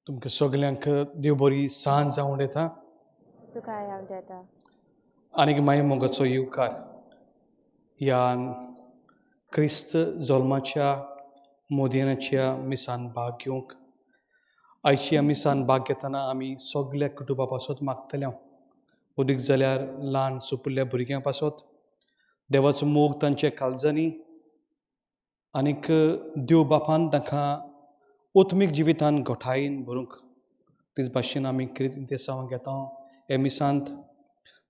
तुमकां सगल्यांक देव बरी सांज जावं येता तुका हांव देता आनीक मागीर मोगाचो येवकार ह्या क्रिस्त जल्माच्या मोदिनाच्या मिसान भाग घेवंक आयची मिसान भाग घेतना आमी सगल्या कुटुंबा पासत मागतले उदीक जाल्यार ल्हान सुपुल्ल्या भुरग्यां पासत देवाचो मोग तांचे काळजांनी आनीक देव बापान तांकां उत्मीक जिवितान घोटायेन भरूंक तेच भाशेन आमी दिसांव घेता हे मिसांत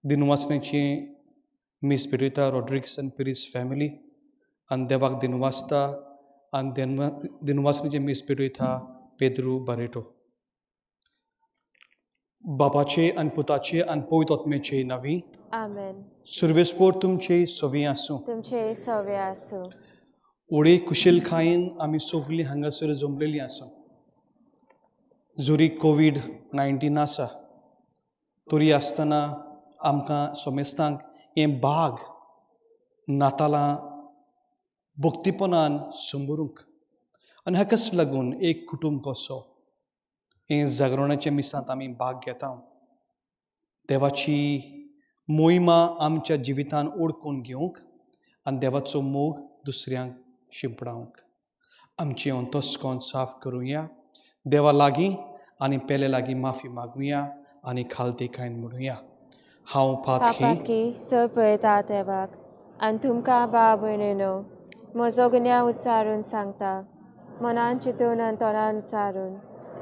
दिनवासनेची मीस पेटयता रॉड्रिग्स आनी पिरीस फॅमिली आनी देवाक दिनवासता आनी दिनवासनेची मीस पेटयता पेद्रू बारेटो बापाचे आनी पुताचे आनी पवित्र आत्म्याचे नांवी आमेन सर्वेस्पोर तुमचे सवी आसूं तुमचे सवे आसूं ओडे कुशलकायेन आमी सगळीं हांगासर जमलेलीं आसा जरी कोविड-19 आसा तरी आसतना आमकां सोमेस्तांक हें भाग नातालां भक्तीपणान संबरूंक आनी हाकाच लागून एक कुटुंब कसो हें जागरणाच्या मिसांत आमी भाग घेता देवाची मोहिमा आमच्या जिवितान ओळखून घेवंक आनी देवाचो मोग दुसऱ्यांक शिंपडावंक आमचें अंतस्करण साफ करुया देवा लागीं आनी पेले लागीं माफी मागुया आनी खालतेकायन म्हणुया हांव पापाकी सर पळयता देवाक आनी तुमकां भाव भयणीनो म्हजो गुन्या उच्चारून सांगता मनान चिंतून आनी तोंडान उच्चारून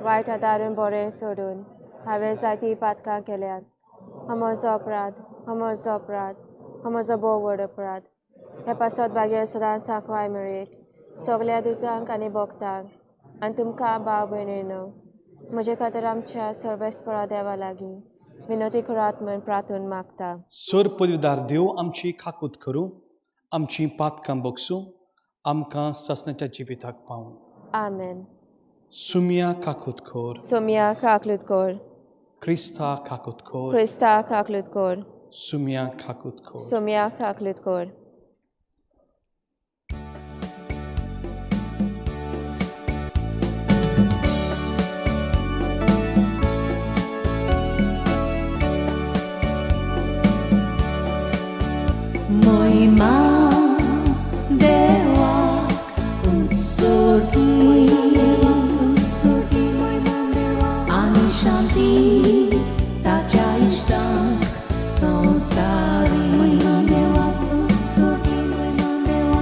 वायट आदारून बरें सोडून हांवें जायतीं पातकां केल्यात हो म्हजो अपराध हो म्हजो भोव व्हड अपराध हे पासत बागेर सदांच सांकवाय मेळयेक सगल्या दुतांक आनी भक्तांक आनी तुमकां भाव भयणीनो म्हजे खातीर आमच्या सर्वेस्परा देवा लागीं विनोती करात म्हूण प्रार्थून मागता सर पदवीदार देव आमची खाकूत करूं आमची पातकां बगसूं आमकां ससनाच्या जिविताक पावूं आमेन सुम्या काकूत खोर सोम्या काकलूत कोर क्रिस्ता काकूत खोर क्रिस्ता काकलूत कोर सुम्या काकूत खोर सोम्या काकलूत कोर Moima dewa unsuri ani shanti taja ishtang sansari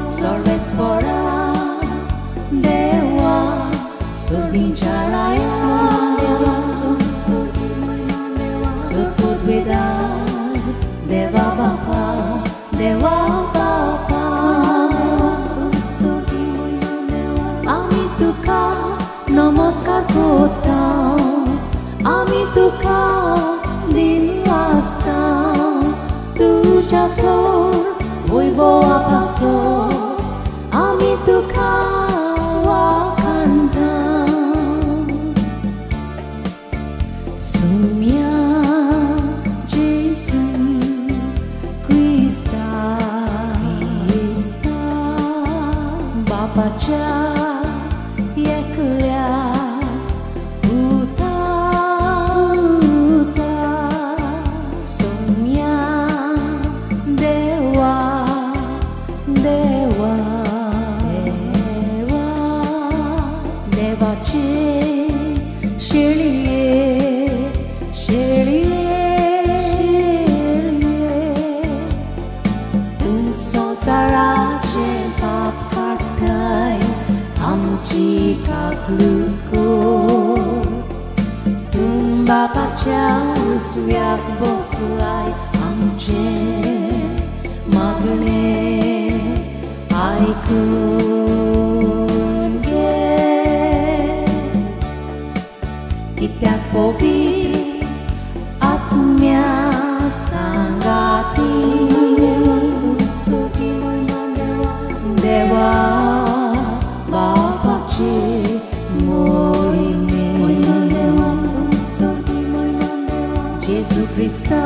sarvespora dewa surinjaraya suput vedad deva bapa Dewa Bapa Ami Tuka Namaskar kotao Ami Tuka dinwastao Tuja thor Voivoa paso Ami Tuka wakantao Sumya Bapaच्या एकल्याच पुता सोम्या देवा देवा देवा देवाचे शेळये शेळये तूं संसाराचे पाप आमची काकलूत core तुम बापाच्या उसव्याक बसलाय आमचे मागणे आयकून घे कित्याक पवित्र आत्म्या सांगाती देवा Bapaचे मोहिमे Jesu Christa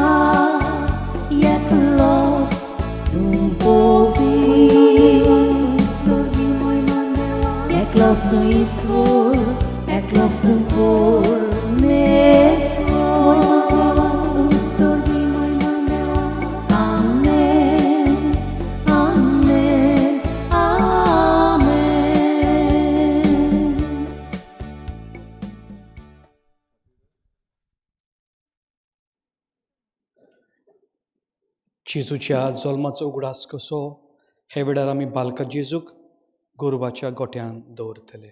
एकलोच तूं पवित्र एकलोच तूं ईश्वर Cristo por mesmo sorri Amen Amen Amen जेजूच्या जल्माचो उगडास कसो हे वेळार आमी बालका जेजूक गोरवाच्या गोट्यान दवरतले.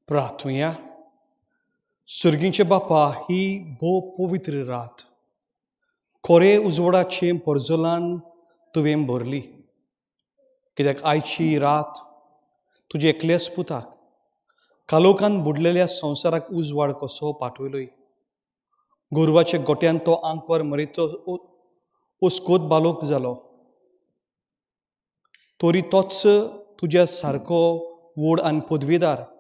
प्रार्थुया. सर्गीचे बापा, ही भोव पवित्र रात खरे उजवाडाचे पर्जलान तुवें भरली, कित्याक आयची रात तुजे एकल्याच पुताक कालोखान बुडलेल्या संवसाराक उजवाड कसो पाठवलोय. गोरवाच्या गोट्यान तो आंकवार मरीत ओस्कोत बालोक जालो, तोरी तोच तुज्या सारको व्हड आनी पदवीदार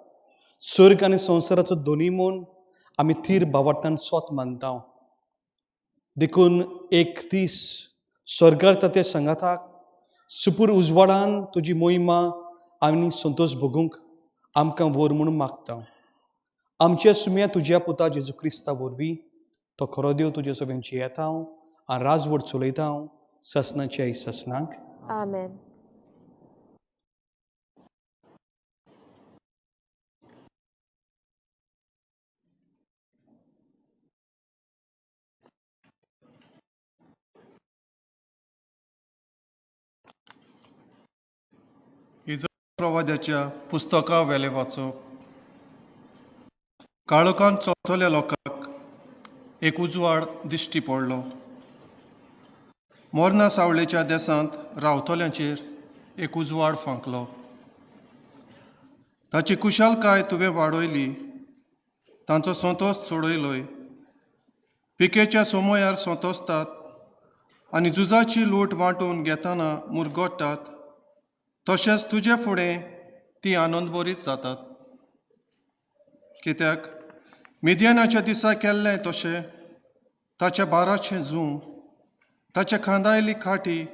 सर्ग आनी संवसाराचो दोनी म्हूण आमी थीर भावार्थान सोत मानता. देखून एक दीस स्वर्गार ताते सांगाताक सुपूर उजवाडान तुजी मोहिमा आनी संतोश भोगूंक आमकां व्हर म्हणून मागता. आमच्या सुम्या तुज्या पुता जेजू क्रिस्ता वरवीं तो खरो देव तुजे सगळ्यांची येता आनी राजवट चलयता ससनाच्या ससनाक. आमेन. प्रवाद्याच्या पुस्तका वेले वाचप. काळोखान चोरतल्या लोकांक एक उजवाड दिश्टी पडलो. मोरना सावळेच्या देसांत रावतल्यांचेर एक उजवाड फांकलो. ताची कुशालकाय तुवें वाडयली, तांचो संतोश सोडयलोय. पिकेच्या समयार संतोसतात आनी झुजाची लूट वांटून घेतना मुरगोडटात, तशेंच तुजे फुडें ती आनंद बरीच जातात. कित्याक मिद्यानाच्या दिसा केल्लें तशें ताच्या बाराचें झूम, ताच्या खांदायली खाटी,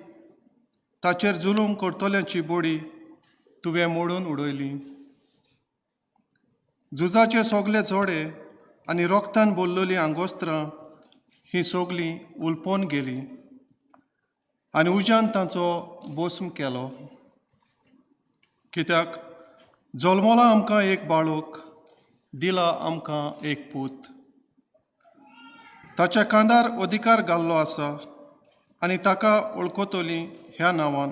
ताचेर जुलूम करतल्यांची बोडी तुवें मोडून उडयली. झुजाचे सोगले जोडे आनी रोगतान बोल्लोलीं आंगोस्त्रां हीं सोगलीं उलपोन गेलीं आनी उज्यान तांचो भस्म केलो. कित्याक जल्मला आमकां एक बाळूक, दिला आमकां एक पूत. ताच्या कांदार अधिकार घाल्लो आसा आनी ताका वळखतलीं ह्या नांवान: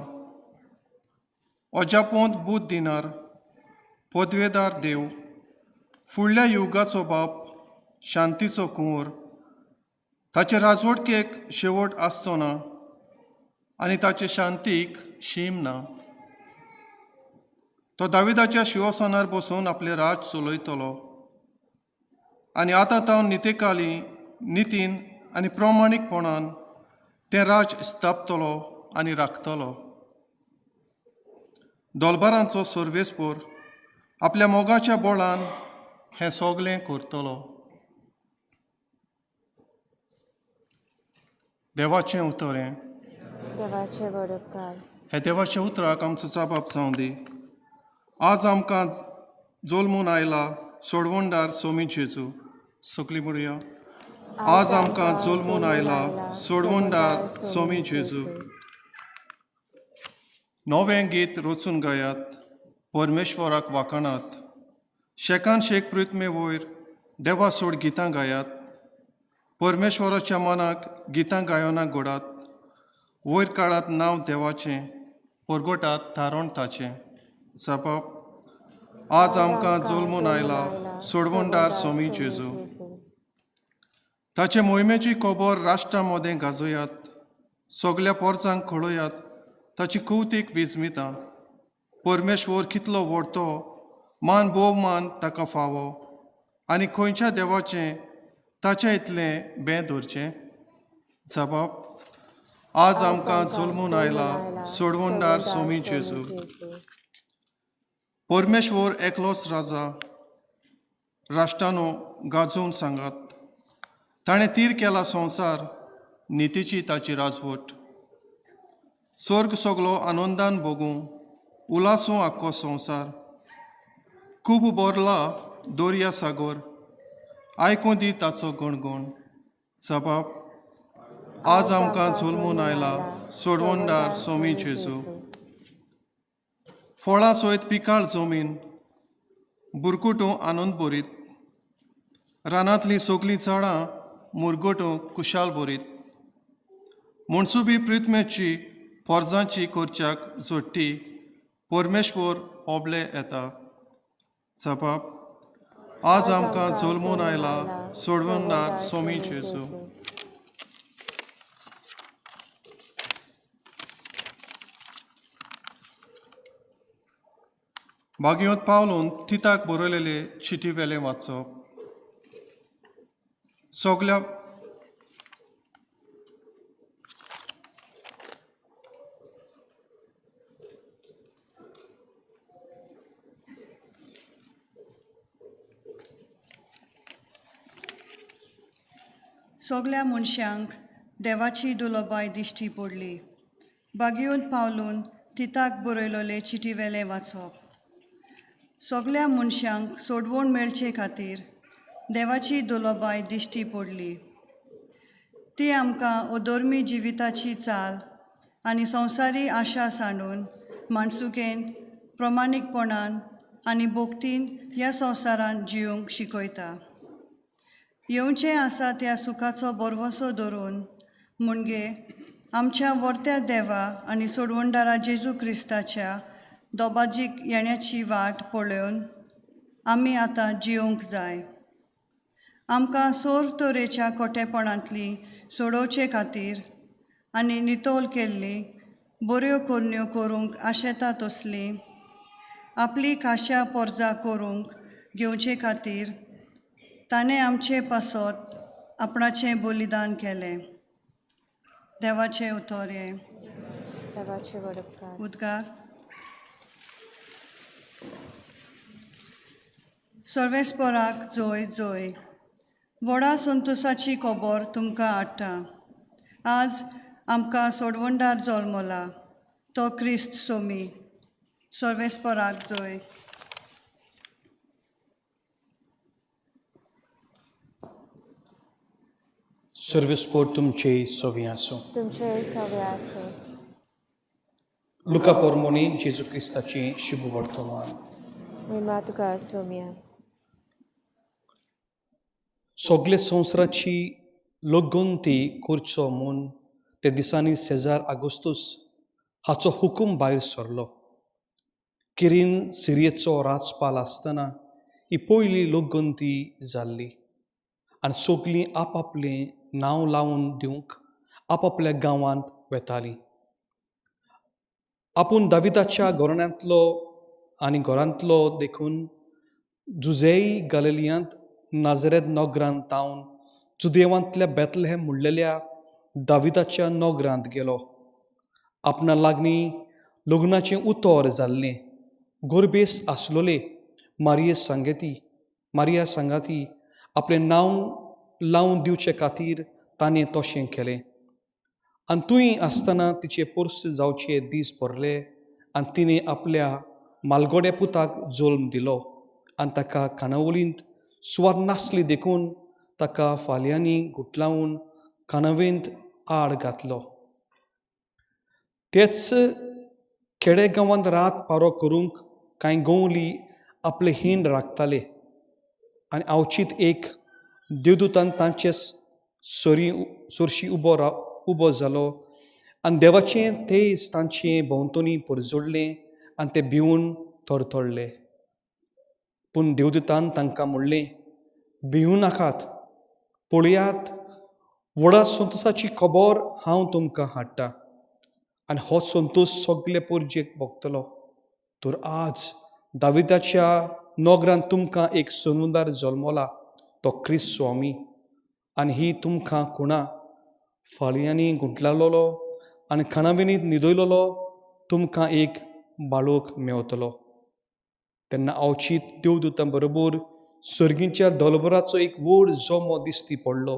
अजापोंत बूत दिनार, पदवेदार देव, फुडल्या युगाचो बाप, शांतीचो कुंवर. ताचे राजवटकेक शेवट आसचो ना आनी ताचे शांतीक शीम ना. तो दाविदाच्या शिंवासनार बसून आपले राज चलयतलो आनी आतां तो नितेकाली नितीन आनी प्रामाणीकपणान तें राज स्थापतलो आनी राखतलो. दोलबारांचो सर्वेस्पोर आपल्या मोगाच्या बोळान हें सगलें करतलो. देवाचें उतोरें. देवाचे बरोबकार. हे देवाच्या उतराक आमचो जापाप जावं दी. आज आमकां जल्मून आयला सोडवणदार सोमी जेजू. सगळीं म्हणुया. आज आमकां जल्मून आयला सोडवणदार सोमी जेजू. नवें गीत रचून गायात, परमेश्वराक वाखणात. शेकान शेक प्रितमे वयर देवा सोड गितां गायात. परमेश्वराच्या मनाक गितां गायोना घोडात. वयर काळात नांव देवाचें, परगटात थारोण ताचें. जापाप. आज आमकां जल्मून आयला सोडवणदार सोमी जेजू. ताचे मोहिमेची खबर राष्ट्रां मदें गाजोयात. सगल्या पोरसांक कळयात ताची कौतीक विजमिता. परमेश्वर कितलो व्हड तो, मान भोवमान ताका फावो. आनी खंयच्या देवाचें ताचे इतलें बें धरचें. जापाप. आज आमकां जल्मून आयला सोडवणदार सोमी जेजू. परमेश्वर एकलोच राजा. राष्ट्रांनो गाजोवन सांगात. ताणें तीर केला संवसार, नितीची ताची राजवट. स्वर्ग सगलो आनंदान भोगूं, उलासूं आख्खो संवसार. खूब बोरला दर्या सागर, आयकूं दी ताचो गणगण. जापाप. आज आमकां जल्मून आयला सोडवणदार सोमी जेजू. फळां सयत पिकाळ जमीन, बुरकुटू आनंद भरीत. रानांतलीं सगलीं झाडां मुरगोटू कुशाल भरीत. म्हणसुबी प्रितमेची पोरजांची करच्याक जोडटी. परमेश्वर ओबले येता. जापाप. आज आमकां जल्मून आयला सोडवणदार सोमी जेजू. भागवत पावलून तिताक बरयलेले चिटी वेले वाचप. सगल्या सगल्या मनशांक देवाची दुलोबाय दिश्टी पडली. भागवत पावलून तिताक बरयलोले चिटी वेले वाचप. सगल्या मनशांक सोडवण मेळचे खातीर देवाची दुलोबाय दिश्टी पडली. ती आमकां अधर्मी जिविताची चाल आनी संवसारी आशा सांडून माणसुकेन, प्रमाणीकपणान आनी भोक्तीन ह्या संवसारांत जिवंक शिकयता. येवचें आसा त्या सुखाचो बोरवोसो धरून म्हणजे आमच्या वर्त्या देवा आनी सोडवणदारा जेजू क्रिस्ताच्या दोबाजीक येण्याची वाट पळोवन आमी आतां जिवंक जाय. आमकां सोर तरेच्या कोटेपणांतली सोडोवचे खातीर आनी नितोल केल्ली बऱ्यो कोरण्यो करूंक आशेता तसली आपली खाशा पोरजां करूंक घेवचे खातीर ताणें आमचे पासत आपणाचें बलिदान केलें. देवाचें उतोरें. देवाचे बरोबकार. उद्गार. सर्वेस्पराक जोय जोय. व्हडा संतोशाची खबर तुमकां हाडटा. आज आमकां सोडवणदार जल्मला, तो क्रिस्त सोमी. सर्वेस्पराक जोय. सर्वेस्पोर तुमचे सोवी आसूं. तुमचे सवे आसूं. लुका पोरमोनी जेजू क्रिस्ताची शुभ वर्तमान. महिमा तुका सोम्या. सगले संवसाराची लोकगंती करचो म्हूण ते दिसांनी सेजार आगोस्तूस हाचो हुकूम भायर सरलो. किरीन सिरियेचो राजपाल आसतना ही पयली लोकगंती जाल्ली आनी सगलीं आपआपलें नांव लावन दिवंक आपआपल्या गांवांत वेतालीं. आपूण दाविदाच्या घराण्यांतलो आनी घरांतलो देखून जुजेई गलिलियांत नाजरेत नोगरांत तावन जुदेवांतल्या बेतलेहेम म्हणलेल्या दाविदाच्या नोगरांत गेलो. आपणा लागीं लग्नाचें उतर जाल्लें गोरबेस आसलोले मारिया सांगाती आपलें नांव लावन दिवचे खातीर ताणें तशें केलें. आनी तुय आसतना तिचे पोरस जावचे दीस भरले आनी तिणें आपल्या मालगोड्या पुताक जल्म दिलो आनी ताका कानावलींत सुवात नासली देखून ताका फाल्यांनी गुटलावन कानावेंत आड घातलो. तेच खेडेगांवांत रात पारो करूंक कांय गवली आपले हिंड राखताले आनी आवचीत एक देवदूतान तांचे सोरशी उबो जालो आनी देवाचें तेज तांचे भोंवतणी परजोडलें आनी ते भिवून थरथरले. पूण देवदूतान तांकां म्हणलें, भिवूं नाकात, पळयात, व्हडा संतोशाची खबर हांव तुमकां हाडटां आनी हो संतोश सगळे पुर्जेक भोगतलो. तर आज दाविदाच्या नोगरांत तुमकां एक संवदार जल्मला, तो क्रिस्त स्वामी. आनी ही तुमकां खुणा फाल्यांनी गुंठलायलोलो आनी खाणावेनीत न्हिदयलोलो तुमकां एक बाळूक मेवतलो. तेन्ना अवचीत देवदूतां बरोबर सर्गीच्या दोलबराचो एक व्हड जोमो दिश्टी पडलो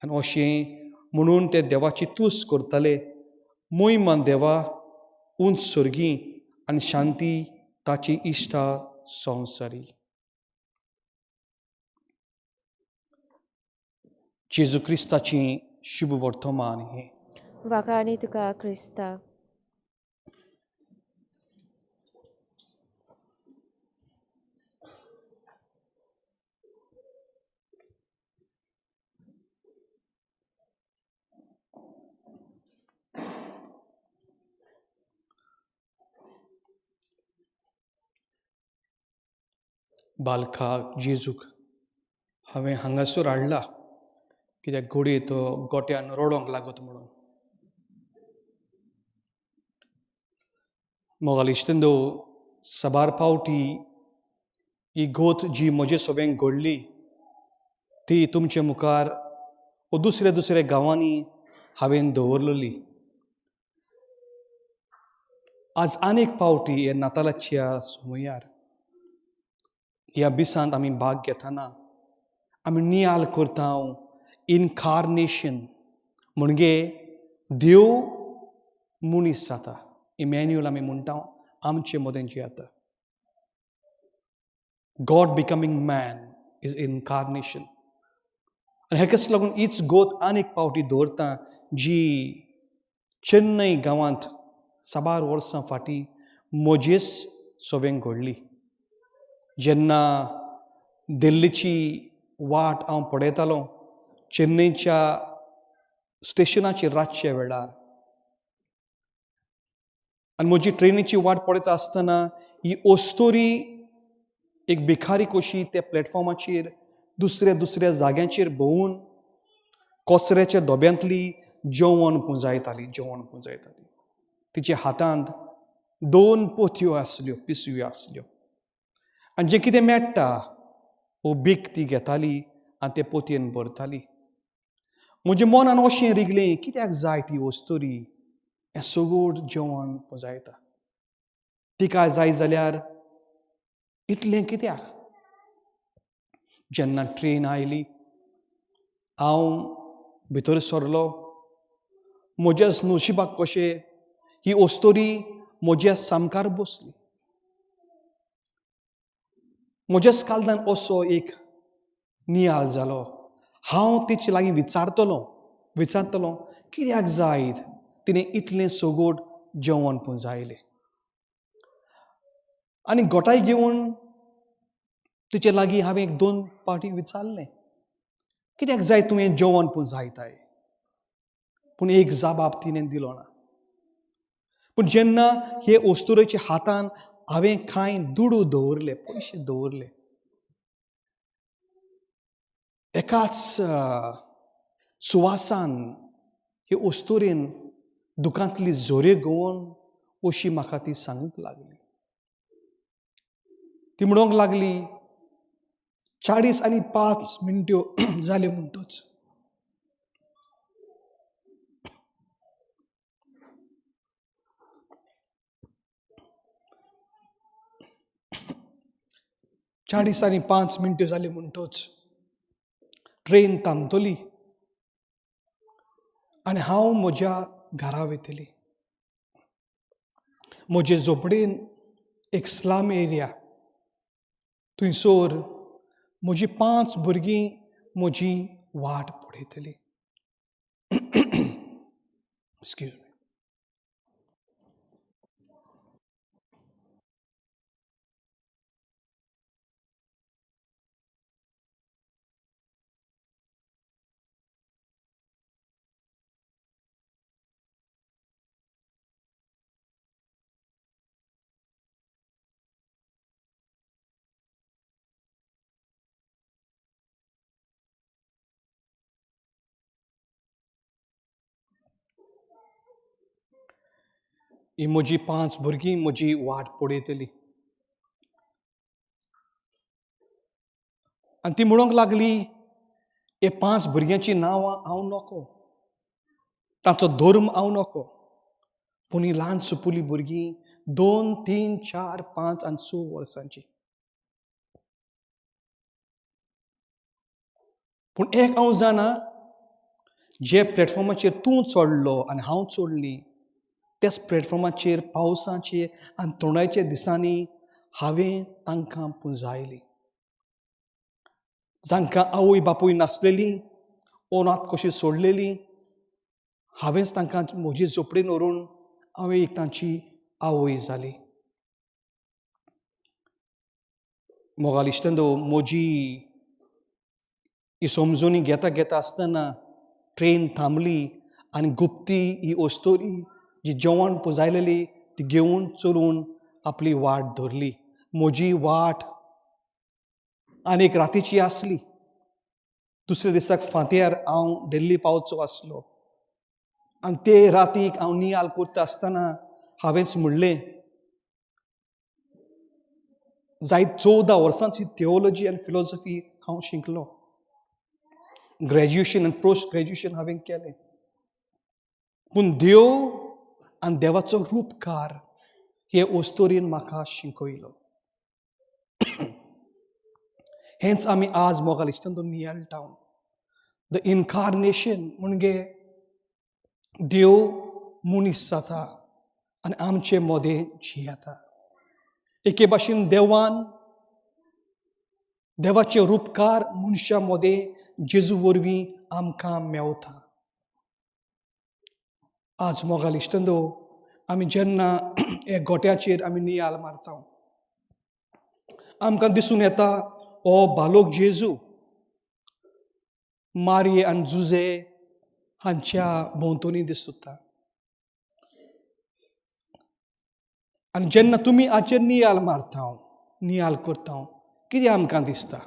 आनी अशें म्हणून ते देवाची तुस करताले, मोहिमा देवा उंच सर्गी आनी शांती ताची इश्टा संवसारी. जेजू क्रिस्ताची शुभ वर्तमान हे. वाखाणी तुका क्रिस्ता. बालका जेजूक हांवें हांगासर हाडला कित्याक घोडये तो गोट्यान रडोंक लागत म्हणून. मोगाल इश्टंदो, साबार पावटी ही गोत जी म्हजे सोबेन घडली ती तुमचे मुखार व दुसऱ्या गांवांनी हांवें दवरलेली. आज आनीक पावटी हे नातालाच्या समयार ह्या बिसांत आमी भाग घेतना आमी नियाल करता इनकार्नेशन म्हणजे देव मनीस जाता. इमॅन्युअल आमी म्हणटा आमचे मदें जे जाता. God becoming man is incarnation. आनी हेकाच लागून हीच गोत आनीक पावटी दवरता जी चेन्नई गांवांत साबार वर्सां फाटीं म्हजेच सोबेन घडली. जेन्ना दिल्लीची वाट हांव पळयतालों चेन्नईच्या स्टेशनाचेर रातच्या वेळार आनी म्हजी ट्रेनीची वाट पळयता आसतना ही ओस्तोरी एक भिखारी कशी त्या प्लॅटफॉर्माचेर दुसऱ्या जाग्यांचेर भोंवून कचऱ्याच्या डोब्यांतली जेवण पुंजायताली. तिच्या हातांत 2 पोथयो आसल्यो, पिशव्यो आसल्यो आनी जें कितें मेळटा वो भीक ती घेताली आनी ते पोतयेन भरताली. म्हजें मनान अशें रिगलें, कित्याक जाय ती ओस्तोरी हें सगळें जेवण पुंजायता. तिका जाय जाल्यार इतलें कित्याक? जेन्ना ट्रेन आयली हांव भितर सरलो. म्हज्याच नशिबाक कशें ही ओस्तोरी म्हज्या सामकार बसली. म्हज्याच काळजान असो एक नियाल जालो. हांव तिचे लागीं विचारतलों कित्याक जायत तिणें इतलें सगोट जेवण पुंजायलें. आनी गोठाय घेवन तिचे लागीं हांवें 1-2 पावटी विचारलें, कित्याक जाय तुवें जेवण पुंजायताय? पूण एक जाबाब तिणें दिलो ना. पूण जेन्ना हे ओस्तोरेच्या हातान हांवें कांय दुडू दवरले, पयशे दवरले, एकाच सुवासान हे ओस्तोरेन दुकांतली जोरे घेवन अशी म्हाका ती सांगूंक लागली. ती म्हणूंक लागली 40 मिनट्यो जाल्यो म्हणटच 40:05 जाली म्हणटोच ट्रेन थांबतली आनी हांव म्हज्या घरा वयतली. म्हजे झोपडेन एक स्लम एरिया, थंयसर म्हजी 5 भुरगीं म्हजी वाट पळयतली. Excuse me. ही म्हजी 5 भुरगीं म्हजी वाट पळयतली. आनी ती म्हणूंक लागली, हे 5 भुरग्यांची नांवां हांव नोको, तांचो धर्म हांव नोको, पूण ही ल्हान सुपुली भुरगीं 2, 3, 4, 5 आनी 6 वर्सांची. पूण एक हांव जाणा, जे प्लॅटफॉर्माचेर तूं चडलो आनी हांव चडली, त्याच प्लॅटफॉर्माचेर पावसाचे आनी थंडायच्या दिसांनी हांवें तांकां पुंजायली. जांकां आवय बापूय नासलेली, अनाथ कशी सोडलेली, हांवेंच तांकां म्हजे झोपडेन व्हरून हांवें एक तांची आवय जाली. मोगाल इश्टंदो, म्हजी ही समजुनी घेता घेता आसतना ट्रेन थांबली आनी गुप्ती ही ओस्तोरी जी जेवण पुंजायलेली ती घेवन चलून आपली वाट धरली. म्हजी वाट आनीक रातीची आसली. दुसऱ्या दिसाक फांत्यार हांव दिल्ली पावचो आसलो. आनी ते रातीक हांव नियाळ करता आसतना हांवेंच म्हणलें, जायत 14 वर्सांची थियोलॉजी आनी फिलॉसॉफी हांव शिकलो. ग्रॅज्युएशन आनी पोस्ट ग्रॅज्युएशन हांवें केलें. पूण देव आनी देवाचो रूपकार हे ओस्तोरीन म्हाका शिकयलो. हेंच आमी आज मोगाल इश्टांचो नियाळटाव. द इन्कार्नेशन म्हणजे देव मनीस जाता आनी आमचे मदें जियेता. एके भाशेन देवाचे रूपकार मनशा मदें जेजू वरवीं आमकां मेवता. आज मोगाल इश्टंदो, आमी जेन्ना हे गोट्याचेर आमी नियाळ मारता, आमकां दिसून येता हो बालोक जेजू मारिये आनी जुजे हांच्या भोंवतणी दिसता. आनी जेन्ना तुमी हाचेर नियाळ मारता, नियाळ करता, कितें आमकां दिसता?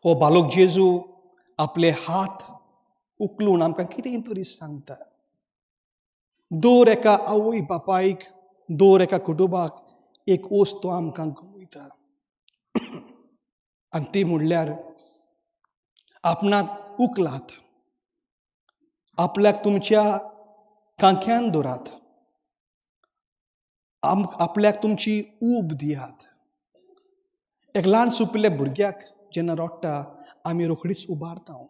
हो बालोक जेजू आपले हात उखलून आमकां कितें तरी सांगता. दर एका आवय बापायक, दर एका कुटुंबाक एक वस्त आमकां घुमयता. आनी ती म्हणल्यार आपणाक उखलात, आपल्याक तुमच्या कांक्यान दवरात, आपल्याक तुमची ऊब दियात. एक ल्हान सुपिल्ल्या भुरग्याक जेन्ना रडटा आमी रोखडीच उबारता.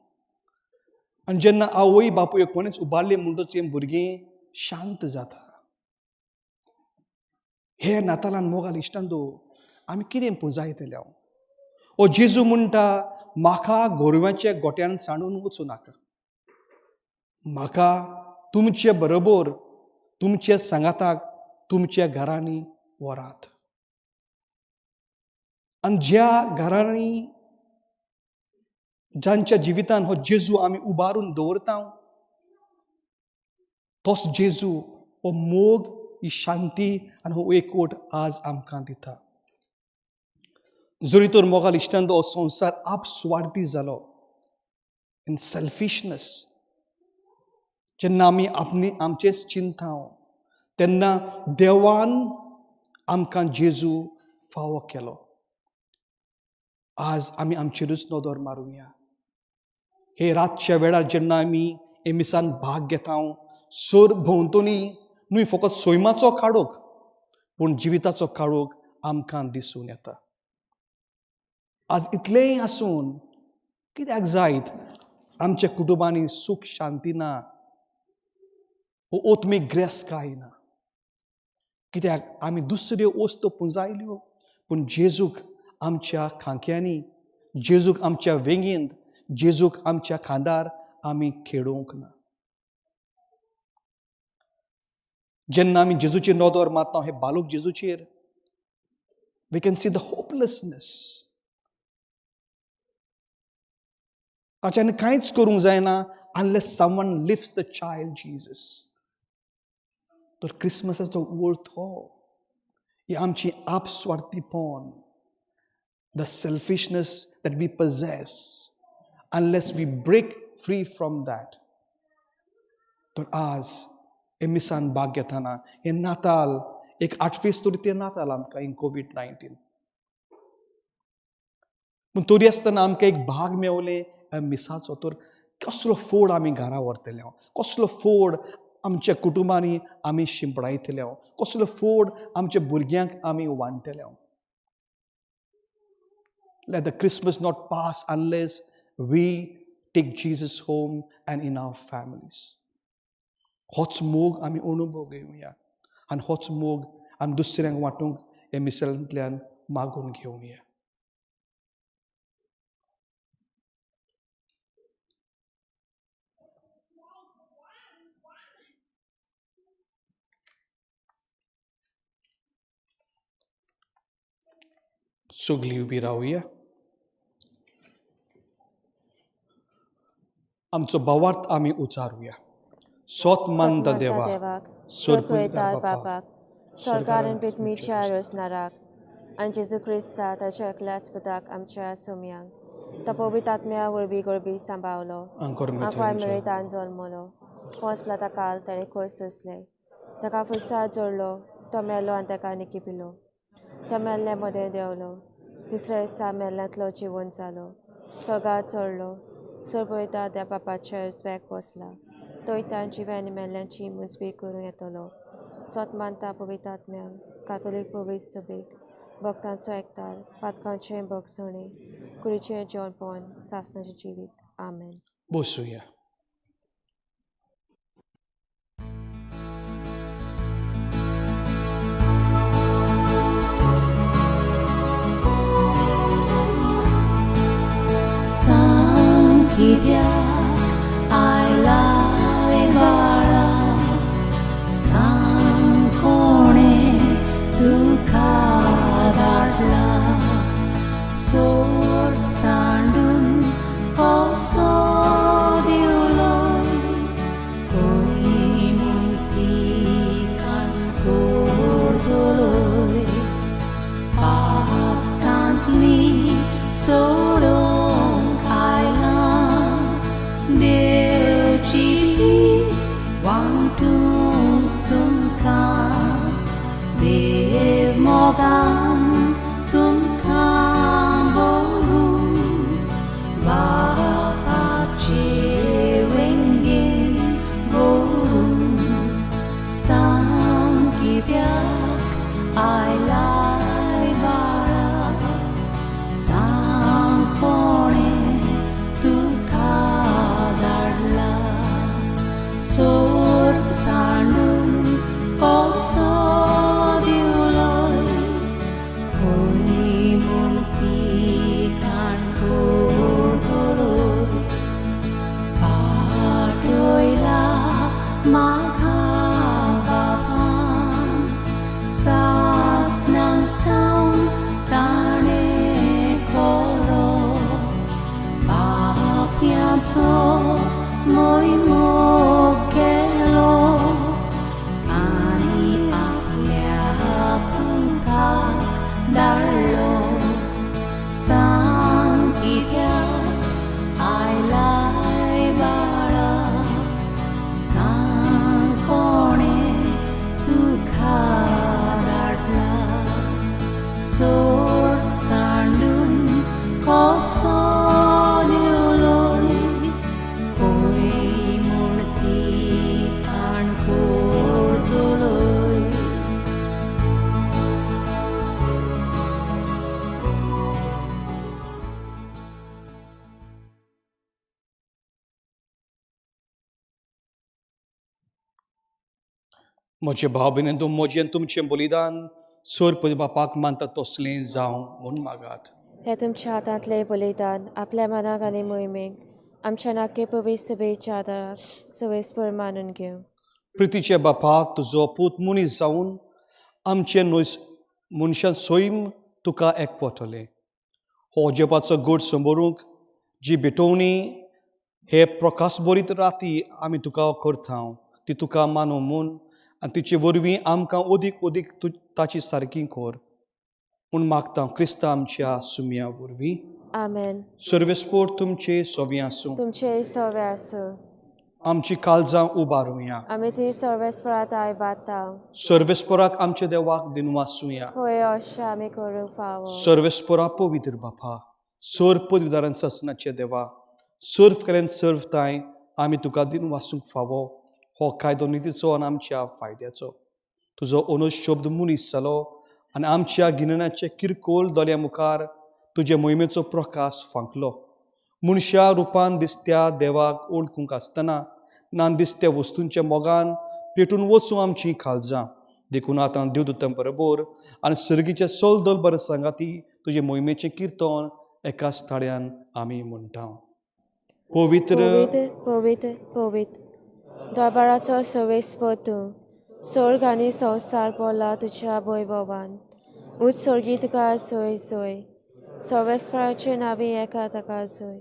आनी जेन्ना आवय बापूय कोणेच उबारले म्हणटच हें भुरगें शांत जाता. हे नातालान मोगाल इश्टांदो, आमी कितें पुंजायतले? हो जेजू म्हणटा, म्हाका गोरवांच्या गोट्यान सांडून वचूं नाका. म्हाका तुमचे बरोबर तुमच्या सांगाताक तुमच्या घरांनी व्हरात. आनी ज्या घरांनी जांच्या जिवितान हो जेजू आमी उबारून दवरता, तोच जेजू हो मोग, ही शांती आनी हो एकवट आज आमकां दिता. जरी तर मोगाल इश्टांदो हो संवसार आपस्वार्थी जालो, इन सेल्फिशनेस, जेन्ना आमी आमचेच चिंता, तेन्ना देवान आमकां जेजू फावो केलो. आज आमी आमचेरूच नदर मारुया. हे रातच्या वेळार जेन्ना आमी हे मिसान भाग घेता, सर भोंवतणी न्हय फकत सैमाचो काळोख, पूण जिविताचो काळोख आमकां दिसून येता. आज इतलेंय आसून कित्याक जायत आमच्या कुटुंबांनी सुख शांती ना, ओत्मीक ग्रेस काय ना. कित्याक आमी दुसऱ्यो वस्तू पुंजायल्यो, पूण जेजूक आमच्या खांक्यांनी, जेजूक आमच्या वेंगींत, जेजूक आमच्या खांदार आमी खेळोवंक ना. जेन्ना आमी जेजूचेर नदर मारता हे बालूक जेजूचेर, we can see the hopelessness. ताच्यानी कांयच करूंक जायना unless someone lifts the child Jesus. तर क्रिसमसाचो अर्थ हो, ही आमची आपस्वार्थीपण, the selfishness that we possess, unless we break free from that. तर आज हे मिसान भाग घेताना हे नाताल एक 8वीस तरी ते नाताल आमकां इन COVID-19. पूण तरी आसतना आमकां एक भाग मेवले मिसाचो. तर कसलो फोड आमी घरा व्हरतले, कसलो फोड आमच्या कुटुंबांनी आमी शिंपडायतले, कसलो फोड आमच्या भुरग्यांक आमी वांटतले. Let the Christmas not pass unless we take Jesus home and in our families. होच मोग आमी अनुभव घेवया आनी होच मोग आमी दुसऱ्यांक वांटूंक हे मिसांतल्यान मागून घेवया. सगळीं उबी रावया. आमचो भावार्थ आमी उचारुया. सोत मानता देवाक, सोदपयता बापाक, स्वर्गान पितमीच्या रोसनाराक, आनी जेजू क्रिस्ता ताच्या एकल्याच पुताक आमच्या सोम्यांक, तो पवित्र आत्म्या वरवीं गरबी सांबाळलो, आंकवाय मेळयतान जल्मलो, पोसपला काल ताणें खोस सोंसले, ताका फुसाद जोडलो, तो मेलो आनी ताका निकिपिलो, तो मेल्ले मदें देंवलो, तिसऱ्या दिसा मेल्ल्यांतलो जिवन जालो, स्वर्गात चडलो, सोदपयता त्या बापाच्या उजव्याक बसला, तो इतान जिव्यांनी मेल्ल्यांची मुजबी करूं येतलो. सोत मानता पवित्र आत्म्यांक, कातोलीक पवित्र सभेक, भक्तांचो एकतार, पातकांचें भोगसणें, कुडीचें जेवणपण, सासणाचें जिवीत. आमेन. बसूया. कित्याक आयलाय बाळा, सांग कोणें तुका धाडला, सोड सांडून कसो दिवलोय, कोई मुक्ती कांतोलोय, पाकांतली सोडोंक आयला, देवची वांटूंक तुमकां, देव मोगान तुमकां बोलून, बापाचे वेंगेन बोलून, सांग कित्याक आयलाय बाळा, सांग कोणें तुका धाडला, सोड सांडून कसो दिवलोय, म्हजे भाव भयणींनो, म्हजें तुमचें बलिदान सोर बापाक मानता तसलें जावं म्हूण मागात. हे तुमच्या हातांतले बलिदान आपल्या मनाक आनी मोहिमेक आमच्या नाके पवित्र सभेच्या आदाराक सवेस्पर मानून घेवं. प्रितीचे बापा, तुजो पूत मनीस जावन आमचे मनशान सोयम तुका एकवटले. हो जपाचो गोड समोरूंक जी भेटोवणी हे प्रकाशभरीत राती आमी तुका करता, ती तुका मानू म्हूण आनी तिचे वरवीं आमकां अदीक अदीक ताची सारकी कर म्हूण मागता क्रिस्ता आमच्या सुमया वरवीं. आमेन. सर्वेस्पोर तुमचे सोवी आसूं. तुमचे सवे आसूं. आमची काळजां उबारुया. आमी ती सर्वेस्परात आयबाता. सर्वेस्पोराक आमच्या देवाक दिनवासुया. होय अशें आमी करूंक फावो. सर्वेस्पोरा पवित्र बापा, सर पदविदारान ससनाचे देवा, सर्व केल्यान सर्वताय आमी तुका दिन वासूंक फावो. हो कायदो नितीचो आनी आमच्या फायद्याचो. तुजो अनूज शब्द मनीस जालो आनी आमच्या गिन्यानाचे किरकोळ दोल्या मुखार तुजे मोहिमेचो प्रकाश फांकलो. मनशा रुपान दिसत्या देवाक ओळखूंक आसतना नान दिसत्या वस्तूंच्या मोगान पेटून वचूं आमचीं काळजां. देखून आतां देवदूतां बरोबर आनी सर्गीच्या सोल बरे सांगाती तुजे मोहिमेचें किर्तन एकाच थाळ्यान आमी म्हणटा. पवित्र पवित्र पवित्र पवित्र दोबाराचो सवेस्पर तूं, स्वर्ग आनी संवसार भरला तुज्या वैभवान. उत्सर्गी तुका सोय सोय. सर्वेस्पराचे नावी एका ताका सोय.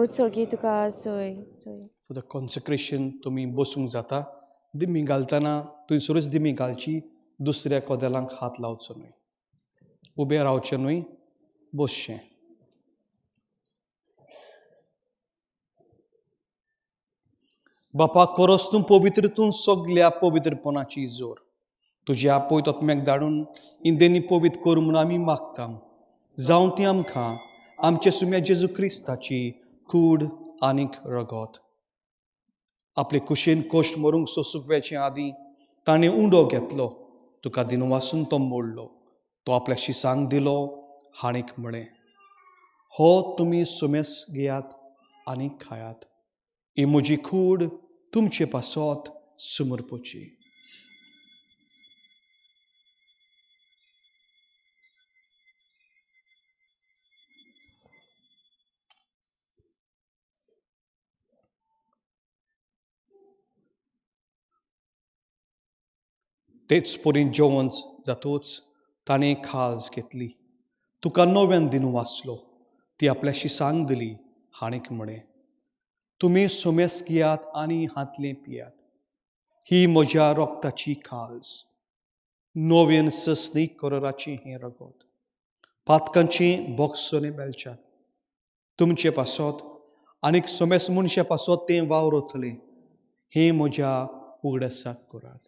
उत्सर्गी तुका सोय सोय. फॉर द कॉन्सेक्रेशन तुमी बसूंक जाता. दिमी घालतना थंयसरूच दिमी घालची, दुसऱ्या कोदेलांक हात लावचो न्हय. उबें रावचें न्हय, बसचें. बापा, खरोच तूं पवित्र, तूं सगल्या पवित्रपणाची जोर. तुज्या पवित्रात्म्याक धाडून इंदेनी पवित्र कर म्हूण आमी मागता. जावं ती आमकां आमचे सुम्या जेजू क्रिस्ताची कूड आनीक रगत. आपले कुशेन कोश्ट मरूंक सोंसुकव्याचे आदीं ताणें उंडो घेतलो. तुका दिनवासून तो मोडलो. तो आपल्या शिसांक दिलो. हाणीक म्हळें, हो तुमी सुमेस घेयात आनी खायात. ही म्हजी कूड तुमचे पासत समर्पची. तेच परीन जेवण जातूच ताणें खाज घेतली. तुका नव्यान दिन वाचलो. ती आपल्या शिसांक दिली. हाणीक म्हळें, तुमी सुमेस घेयात आनी हातले पियात. ही म्हज्या रोगताची खाज, नव्यान ससनीक कराराची हें रगत, पातकांची बोगसोने बेलच्यात. तुमचे पासत आनीक सुमेस मनशा पासत तें वावरतलें. हें म्हज्या उगडासाक करात.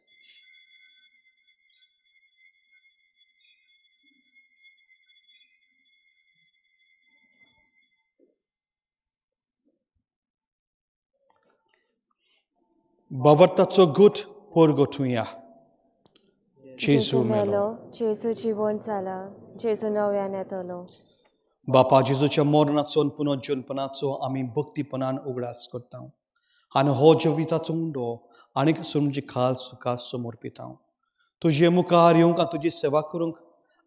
बावर्ताचो घुट परगटुया. जेजू मेलो. जेजू जिवंत जाला. जेजू नव्यान येतलो. बापा, जेजूच्या मरणाचो आनी पुनर्जन्मपणाचो आमी भक्तीपणान उगडास करता. आनी हो जविताचो उंडो आनीक तुमची खाल सुखां समर्पिता. तुजे मुखार येवंक आनी तुजी सेवा करूंक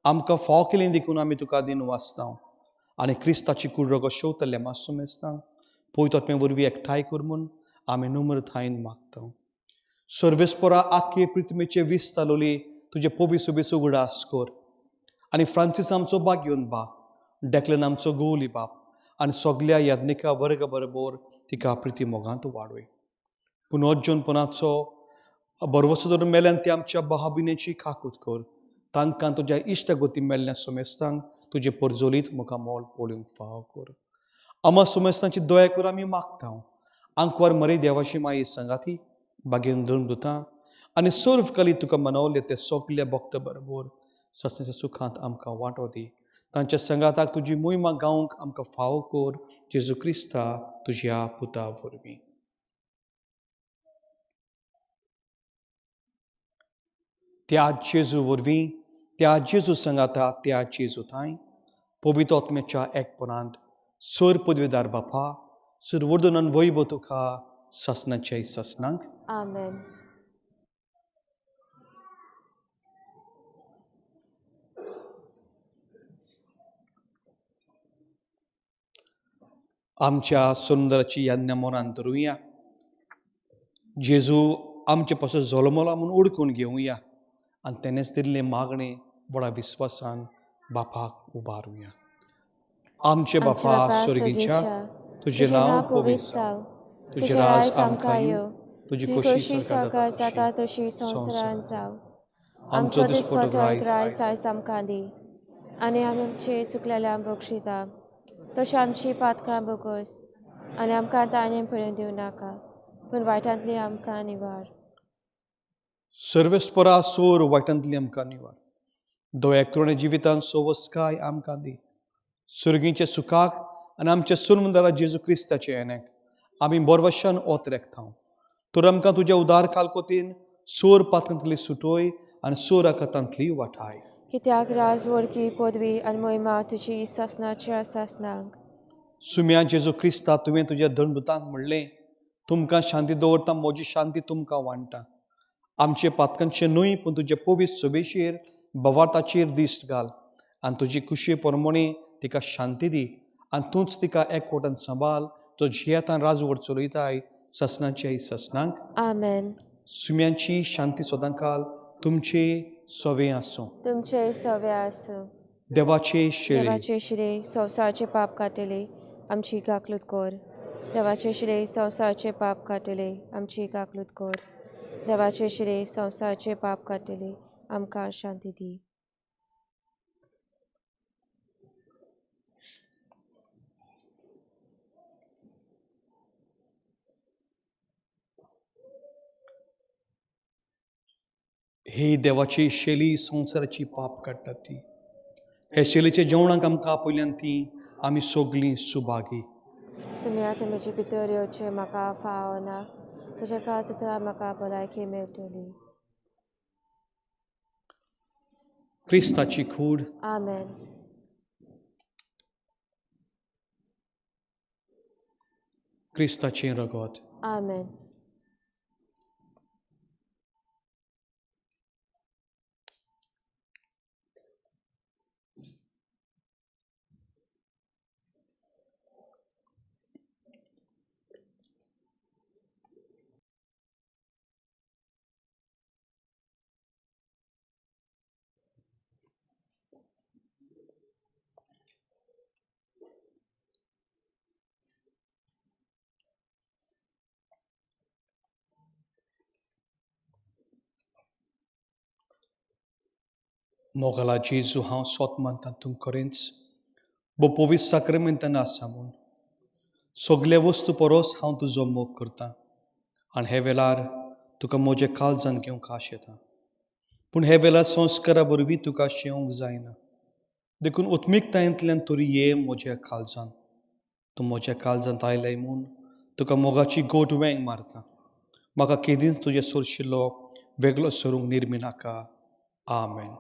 आमकां फाव केलें देखून आमी तुका दिन वाचता. आनी क्रिस्ताची कूड रगत शेवतल्या मातसो मेस्ता. पवित्रात्म्या वरवीं एकठांय कर म्हूण आमी नम्रतायेन मागता. सर्वेस्परा आख्खे पृथ्वीचे विस्तारलोली तुजे पवित्र सभेचो उगडास कर. आनी फ्रांसीस आमचो बाग्योन बाप, डेक्लन आमचो गोवली बाप आनी सगल्या याज्ञिका वर्ग बरोबर तिका प्रिती मोगांत वाडय. पुनर्जन्मपणाचो बरवसो धरून मेल्यान ती आमच्या भाबिनेची काकूत कर. तांकां तुज्या इश्टगती मेल्ल्या सोमेस्तांक तुजे परजोलीत मुखार मोल पळोवंक फाव कर. आमा सोमेस्तांची दया कर आमी मागता. आंकवार मरे देवाची माई सांगाती बागेन धरून दोता आनी सर्व काली तुका मनवले ते सगल्या भक्त बरोबर ससण्याच्या सुखांत आमकां वांटो दी. तांच्या संगाताक तुजी मोहिमा गावंक आमकां फावो कर. जेजू क्रिस्ता तुज्या पुता वरवीं. त्या जेजू वरवीं, त्या जेजू संगाता, त्या जेजू थंय पवित्र आत्म्याच्या एकपणांत सर पदवेदार बापा, सर वर्धनान वैभव तुका ससनाचे ससनांक. आमेन. आमच्या सुंदराची याज्ञा मनान धरुया. जेजू आमचे पासून जल्मला म्हणून ओळखून घेवया आनी तेणेच दिल्ले मागणे व्हडा विस्वासान बापाक उबारुया. आमचे बापा स्वर्गीच्या, तुझे नांव पवित्र जावं, तुझे राज आमकां येवं, तुजी खोशी स्वर्गात जाता तशी संवसारांत संवसारांत जावं. आमचो दिसपट रायज आयज आमकां दी, आनी आमचे चुकलेल्यांक बक्षिता, तशी आमची पातकां बगोस, आनी आमकां ताणें पळोवन दिवं नाका, पूण वायटांतली आमकां निवार. सर्वेस्परा सोर वायटांतली आमकां निवार. दोळ्याकरुणे जिवितांत सोवस्काय आमकां दी. सुर्गीचे सुखाक आनी आमच्या सुर्मदारा जेजू क्रिस्ताचे येण्याक आमी बोरवशान ओत रेखतांव. तर आमकां तुज्या उदार कालकोतीन सोर पातकांतली सुटोय आनी सोर आकांतांतली वाटाय. कित्याक राज वडकी पदवी आनी मोहिमा तुजी सासणाच्या सासणांक. सुम्या जेजू क्रिस्ता तुवें तुज्या दंडुतांक म्हणलें, तुमकां शांती दवरता, म्हजी शांती तुमकां वांटा. आमचे पातकांचे न्हय पूण तुजे पवित्र सोबेचेर बवाटाचेर दिश्ट घाल आनी तुजी खुशये परमणे तिका शांती दी आनी तूंच तिका एकवटान सांबाळ. तो जियेतान राजवट चलयताय ससनाच्या ससनांक. आमेन. सुम्यांची शांती सदांकाल तुमचे सोवे आसूं. तुमचे सवे आसूं. देवाचे शेळे, देवाचे शिरे संवसाराचे पाप काटले आमची गाकलूत कोर. देवाचे शिरे संवसाराचे पाप काटले आमची गाकलूत कोर. देवाचे शिरे संवसाराचे पाप काटले आमकां शांती दी. ही देवाची शेली संवसाराची पाप काडटा ती. हे शेलीचे जेवणाक आमकां आपयल्यान ती आमी सोगलीं सुभागी. सुम्या तुमचे भितर येवचे म्हाका फावना, तुजे काज उतरां म्हाका भलायकी मेळटली. क्रिस्ताची खूड. आमेन. क्रिस्ताचें रगत. आमेन. मोगला जेजू हांव सोत मानता तूं खरेंच बो पवित्र साक्रामेंतान आसा म्हूण. सगळे वस्तू परस हांव तुजो मोग करतां आनी हे वेळार तुका म्हजे काळजान घेवंक आश येता. पूण हे वेळार संस्कारा वरवीं तुका शेवंक जायना. देखून उत्मिकतायेंतल्यान तरी ये म्हज्या काळजान. तूं म्हज्या काळजांत आयलें म्हूण तुका मोगाची गोट वेंग मारता. म्हाका केदींच तुजे सोरशिल्लो वेगळो सरूंक निर्मी नाका. आमेन.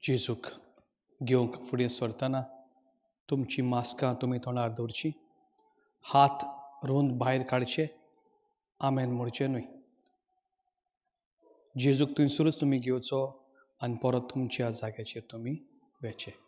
जेजूक घेवंक फुडें सरतना तुमची मास्कां तुमी तोंडार दवरची. हात रोवन भायर काडचे. आमेन म्हणचें न्हय. जेजूक थंयसरूच तुमी घेवचो आनी परत तुमच्या जाग्याचेर तुमी वेचे.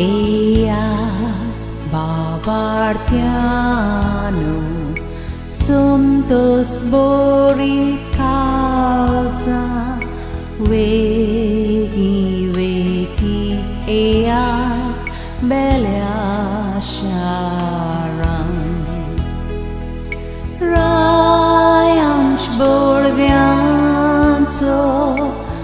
Ea babartiano Suntos bori kalza Wegi ea belea sharan Ryanch borvianto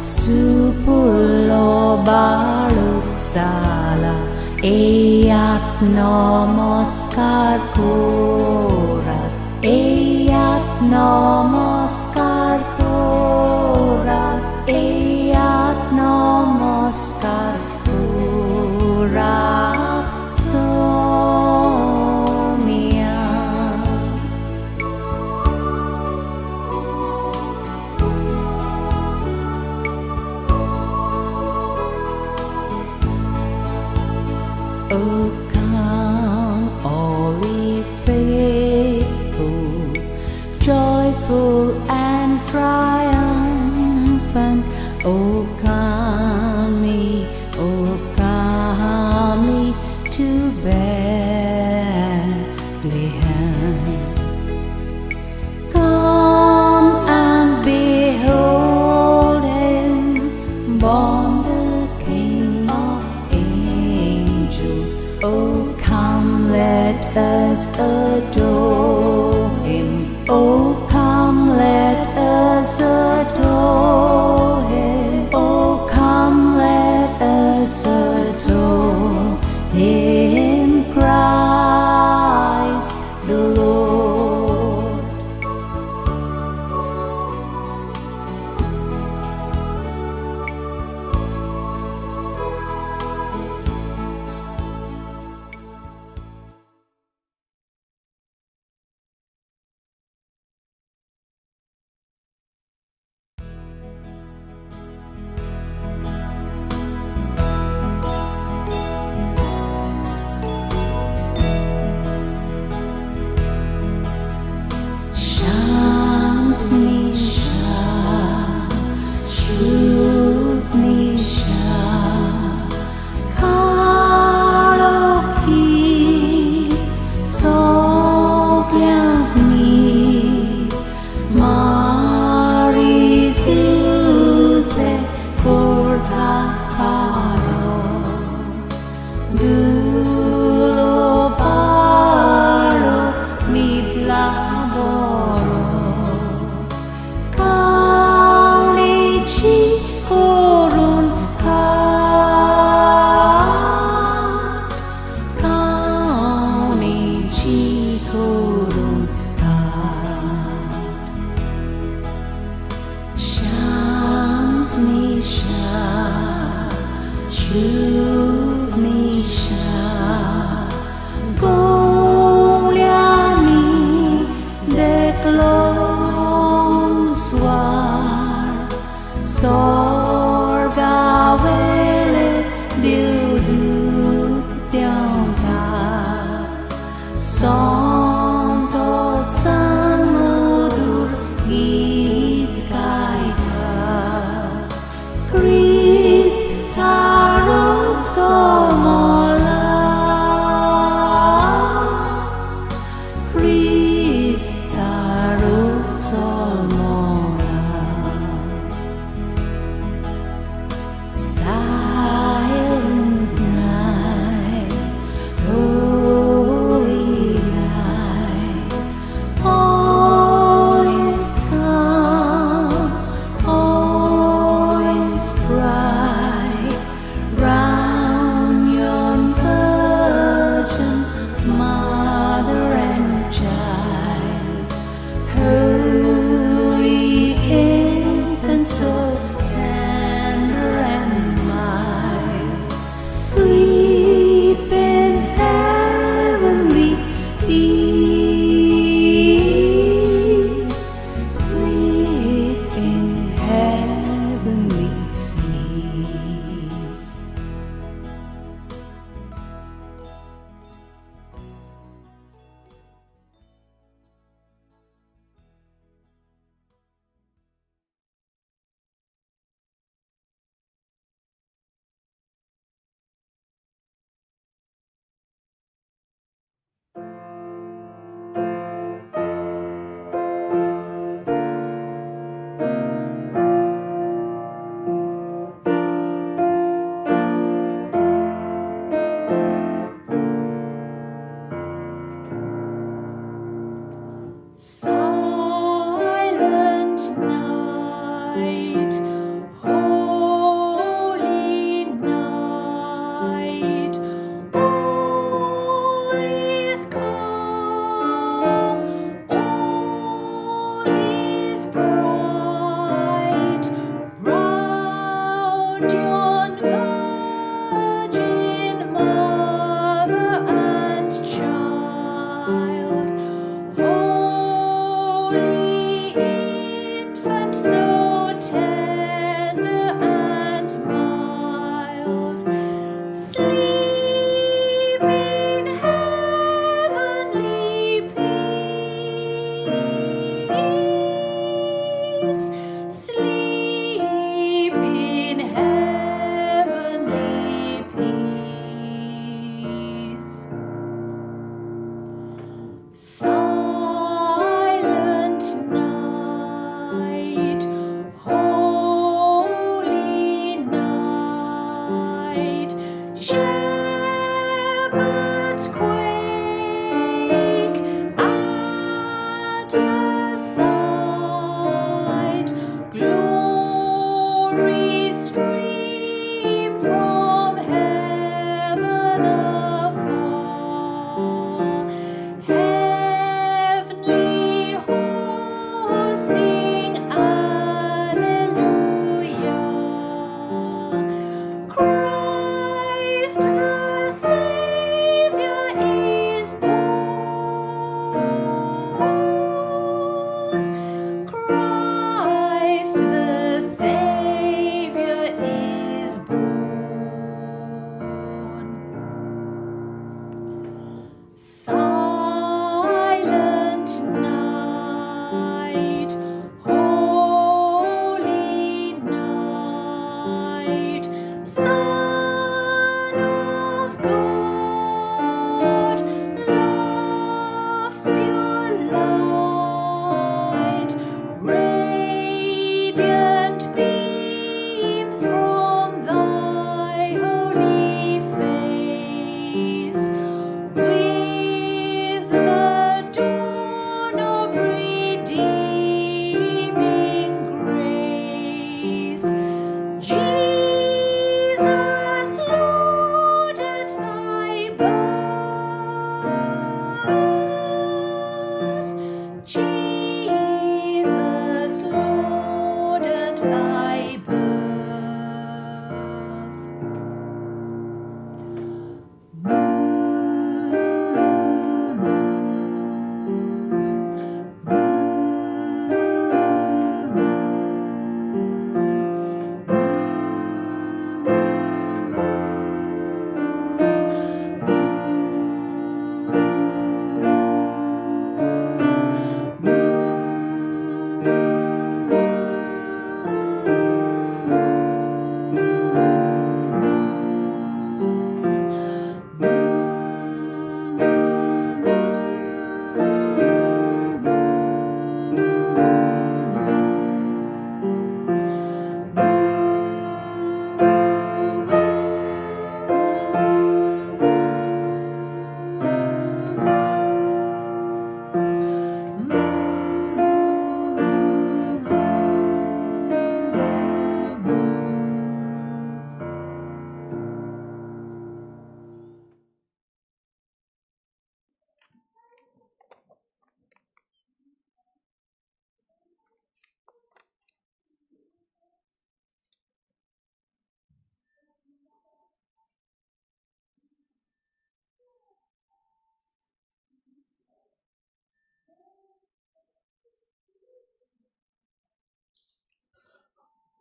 Supullo baluk sala Eat namaskar korat Eat namaskar korat Eat namaskar korat Somia Oh, come, all ye faithful, joyful and triumphant. Oh, come ye to Bethlehem. Come and behold him, born the King of angels. Oh, come, let us adore him. Oh, come, let us adore him. Oh, come, let us adore him, Christ the Lord. bright round yon Virgin Mother and Child, Holy Infant, so tender and mild, sleep in heavenly peace. Sleep in heavenly peace. Silent night, holy night, shepherds quake at the sight, glory stream from heaven afar, heavenly hosts sing Alleluia. Christ the Savior is born. Christ the Savior is born. Silent night, holy night, Son of God, love's pure light, radiant beams from thy holy face, with the dawn of redeeming grace. Jesus, Lord, at thy birth. Jesus, Lord, at thy birth.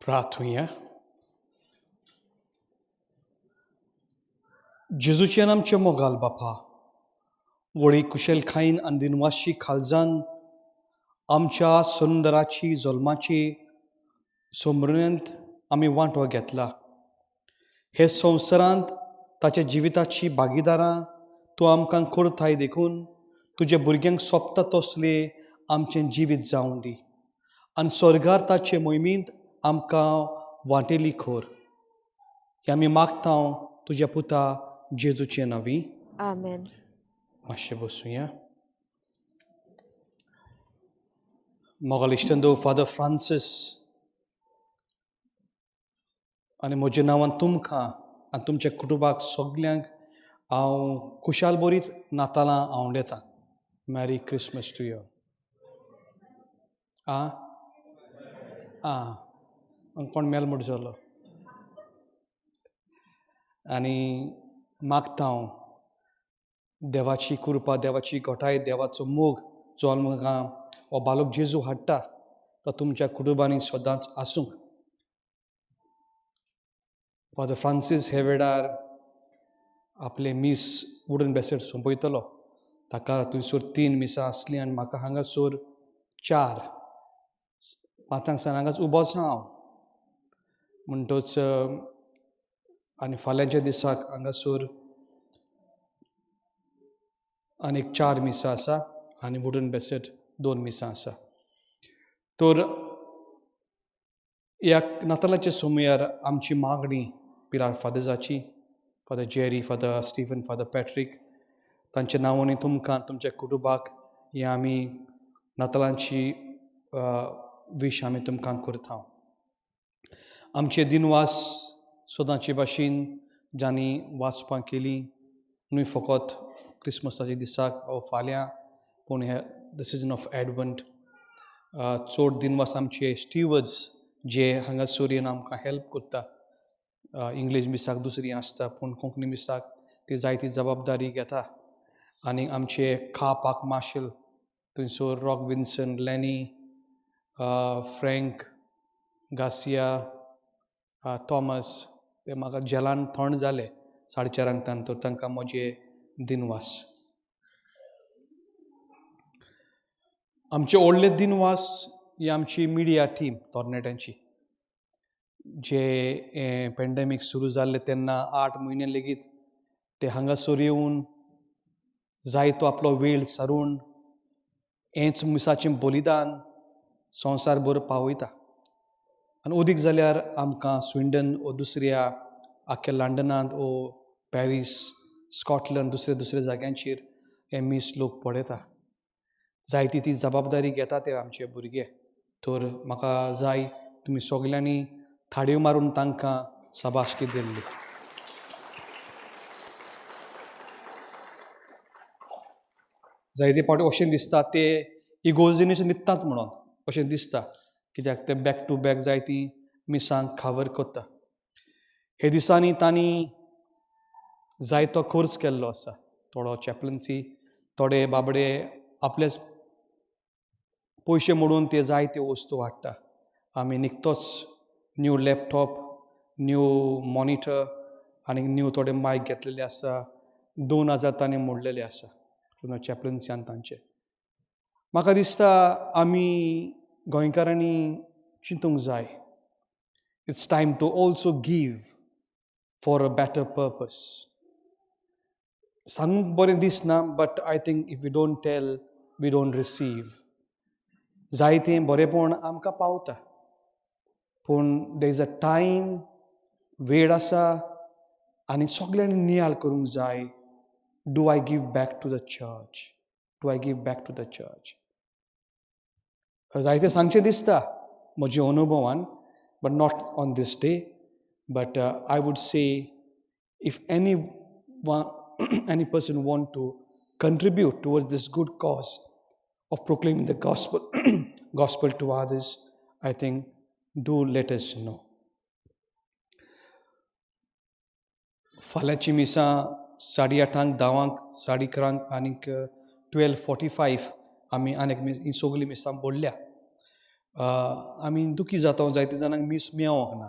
प्रार्थूया. जेजूचें आमचें मोगाल बापा, व्हडी कुशलखायेन आनी दिनवाशी खालजान आमच्या सुंदराची जल्माची सोमरण्यांत आमी वांटो घेतला. हे संवसारांत ताच्या जिविताची भागीदारां तूं आमकां करताय देखून तुज्या भुरग्यांक सोंपता तसले आमचें जिवीत जावं दी आनी स्वर्गार ताचे मोहिमेंत आमकां वांटेली खोर. हें आमी मागता तुज्या पुता जेजूचे नांवी. आमेन. मातशें बसूया. मोगाल इश्टंदो फादर फ्रांसीस आनी म्हज्या नांवान तुमकां आनी तुमच्या कुटुंबाक सगल्यांक हांव खुशाल बरीत नातालां हांव येता. Merry Christmas to you. कोण मेल म्हूण जालो आनी मागता हांव देवाची कृपा देवाची घोटाय देवाचो मोग जो आमकां हो बालक जेजू हाडटा तो तुमच्या कुटुंबांनी सदांच आसूंक. फादर फ्रांसीस हे वेळार आपले मीस वुडन बेसेट सोंपयतलो. ताका थंयसर 3 मिसां आसलीं आनी म्हाका हांगासर 4. 5 सावन हांगाच उबोच हांव म्हणटच आनी फाल्यांच्या दिसाक हांगासर आनीक 4 मिसां आसा आनी वुडन बेसेट 2 मिसां आसा. तर ह्या नातालाच्या समयार आमची मागणी पिलार फादर्साची, father Jerry, father Stephen, father Patrick तांच्या नांवांनी तुमकां तुमच्या कुटुंबाक ही आमी नातालांची वीश आमी तुमकां करता. आमचे दिनवास सदांचे भाशेन जांणी वाचपां केलीं न्हय फकत क्रिस्मसाच्या दिसाक वा फाल्यां पूण हे द सिजन ऑफ एडवंट. चड दिनवास आमचे स्टिवर्ड्स जे हांगासर येवन आमकां हेल्प करता. इंग्लीश मिसाक दुसरी आसता पूण कोंकणी मिसाक ती जायती जबाबदारी घेता. आनी आमचे खापाक माशेल थंयसर रॉक विन्सन, लॅनी, फ्रँक, गासिया, थॉमस ते म्हाका जेलान थंड जाले 4:30 तर तांकां म्हजे दिनवास. आमचे व्हडले दिनवास ही आमची मिडिया टीम तोरनेट्यांची. जे पॅन्डेमीक सुरू जाल्ले तेन्ना 8 म्हयने लेगीत ते हांगासर येवन जायतो आपलो वेळ सारून हेंच मिसाचें बलिदान संवसारभर पावयता. आनी ओदीक जाल्यार आमकां स्विडन वो दुसऱ्या आख्या लंडनांत वो पॅरीस, स्कॉटलंड दुसऱ्या जाग्यांचेर हे मीस लोक पळयता. जायती ती जबाबदारी घेता ते आमचे भुरगे. तर म्हाका जाय तुमी सगल्यांनी थाळयो मारून तांकां शाबासकी दिल्ली. जायते फावटी अशें दिसता ते इगोर्जेनीचे न्हिदतात म्हणून अशें दिसता कित्याक ते बॅक टू बॅक जायती मिसांक खावर करता. हे दिसांनी तांणी जायतो खर्च केल्लो आसा. थोडो चॅपलन्सी, थोडे बाबडे आपलेच पयशे मोडून ते जायत्यो वस्तू हाडटा. आमी निकतोच न्यू लॅपटॉप, न्यू मॉनिटर आनी न्यू थोडे मायक घेतलेले आसा. 2000 तांणी मोडलेले आसा चॅपलन्सियान तांचे. म्हाका दिसता आमी गोंयकारांनी चिंतूंक जाय. It's time to also give for a better purpose. सांगूंक बरें दिसना but I think if we don't tell we don't receive. जायतें बरेंपण आमकां पावता पूण देर इज अ टायम, वेळ आसा आनी सगल्यांनी नियाळ करूंक जाय. Do I give back to the church? Do I give back to the church? जायतें सांगचें दिसता म्हज्या अनुभवान but not on this day. But I would say if any person want to contribute towards this good cause of proclaiming the gospel to others, I think do let us know. फाल्यांची मिसां 8:30 10:00 11:30 आनीक 12:45 आमी आनीक ही सगळीं मिसां बोडल्या. आमी दुखी जाता जायते जाणांक मीस मेळोंक ना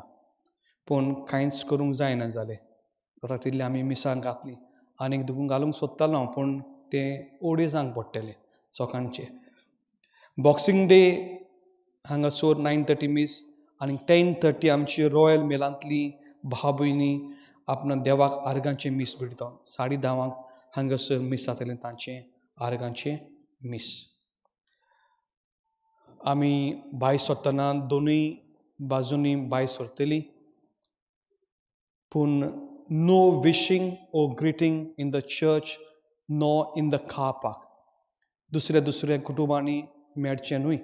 पूण कांयच करूंक जायना जालें. जाता तितलें आमी मिसां घातलीं. आनीक दुखून घालूंक सोदतालो हांव पूण तें ओडेजांक पडटलें सकाळचें. बॉक्सिंग डे हांगासर 9:30 मीस आनी 10:30 आमची रॉयल मेलांतली भाव भयणी आपणा देवाक आर्गांचें मीस भिडटा. 10:30 हांगासर मीस जातलें तांचें आर्गांचें मीस. आमी भायर सरतना दोनूय बाजूंनी भायर सरतलीं पूण नो विशींग ओ greeting in the church no in the car park. दुसऱ्या कुटुंबांनी मेळचें न्हय.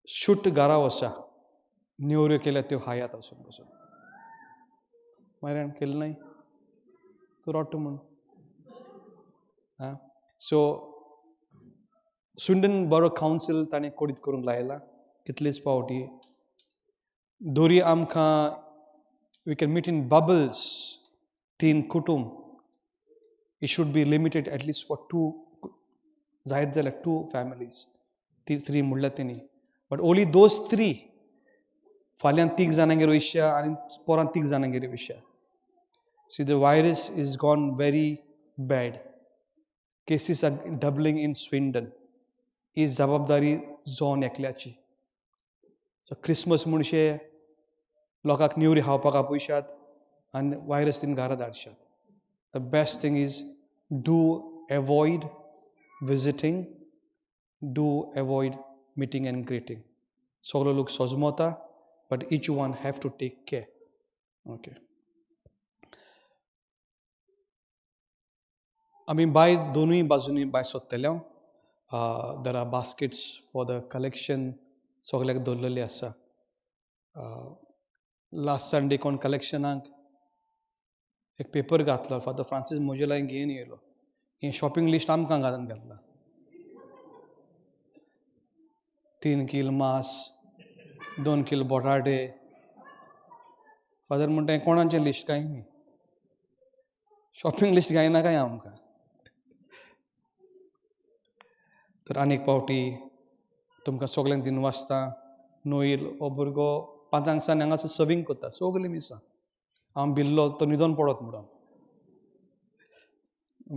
शूट घरां आसा नेवऱ्यो केल्या त्यो हायात वचून बसून मायऱ्यान केलें नाय तूं रोट्ट म्हूण. सो स्विडन बरो कावन्सील ताणें कोडीत करूंक लायला कितलेच फावटी दोरी आमकां we can meet in bubbles, 3 kutum. It should be limited at least for 2, जायत जाल्यार 2 families, 3 म्हणल्यार तेणी. But only those 3, फाल्यां 3 जाणांगेर वयशा आनी पोरां 3 जाणांगेर वयशा. See, the virus is gone very bad. Cases are doubling in Swindon. ही जबाबदारी जावन एकल्याची. So Christmas म्हणशे लोकांक नेवरी खावपाक आपयशात आनी वायरस तीन घरा धाडशात. The best thing is do avoid visiting, do avoid meeting and greeting. सगळे लोक सजमता, but each one have to take care. Okay. आमी भायर दोनूय बाजूनी भायर सोदतले. There are baskets for the collection, सगळ्याक दवरलेले आसा. लास्ट संडे कोण कलेक्शनाक एक पेपर घातलो, फादर फ्रांसीस मोजेला घेवन येयलो. हें शॉपिंग लिस्ट आमकां घालून घातला. 3 किल मास, 2 किल बटाटे. फादर म्हणटा हें कोणाचें लिस्ट काय न्ही, शॉपिंग लिस्ट गायना काय आमकां. तर आनीक पावटी तुमकां सगळ्यांक दिन वाजता नोयल हो भुरगो 5 दिसांनी हांगासर सर्विंग करता सगळीं मिसां. हांव भिल्लो तो न्हिदोन पडत म्हणून.